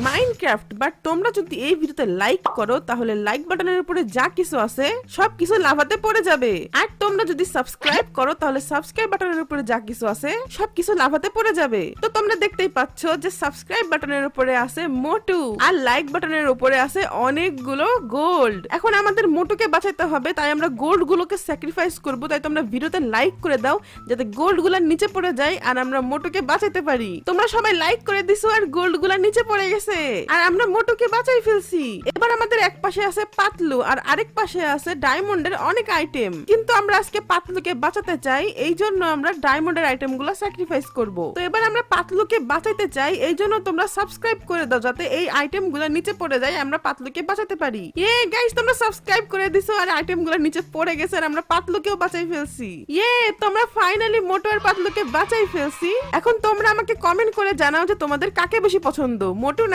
Minecraft. But তোমরা যদি এই ভিডিওতে লাইক করো তাহলে লাইক বাটনের উপরে যা কিছু আছে সবকিছু লাভাতে পড়ে যাবে। আর তোমরা যদি সাবস্ক্রাইব করো তাহলে সাবস্ক্রাইব বাটনের উপরে যা কিছু আছে সবকিছু লাভাতে পড়ে যাবে। তো তোমরা দেখতেই পাচ্ছ যে সাবস্ক্রাইব বাটনের উপরে আছে মোটু আর লাইক বাটনের উপরে আছে অনেকগুলো গোল্ড। এখন আমাদের মোটুকে বাঁচাইতে হবে, তাই আমরা গোল্ড গুলোকে স্যাক্রিফাইস করব। তাই তোমরা ভিডিওতে লাইক করে দাও যাতে গোল্ড গুলা নিচে পড়ে যায় আর আমরা মোটুকে বাঁচাইতে পারি। তোমরা সবাই লাইক করে দিছো আর গোল্ড গুলা নিচে পড়ে গেছে আর আমরা মোটুকে বাঁচাই ফেলছি। এবার আমাদের এক পাশে আছে পাতলু আর আরেক পাশে আছে ডায়মন্ডের অনেক আইটেম, কিন্তু আমরা আজকে পাতলুকে বাঁচাতে চাই, এই জন্য আমরা ডায়মন্ডের আইটেম গুলো স্যাক্রিফাইস করব। তো এবার আমরা পাতলুকে বাঁচাইতে চাই, এই জন্য তোমরা সাবস্ক্রাইব করে দাও যাতে এই আইটেম গুলো নিচে পড়ে যায়, আমরা পাতলুকে বাঁচাতে পারি। গাইস, তোমরা সাবস্ক্রাইব করে দিছো আর আইটেম গুলো নিচে পড়ে গেছে আর আমরা পাতলুকেও বাঁচাই ফেলছি। তোমরা ফাইনালি মোটু আর পাতলুকে বাঁচাই ফেলছি। এখন তোমরা আমাকে কমেন্ট করে জানাও যে তোমাদের কাকে বেশি পছন্দ, মোটু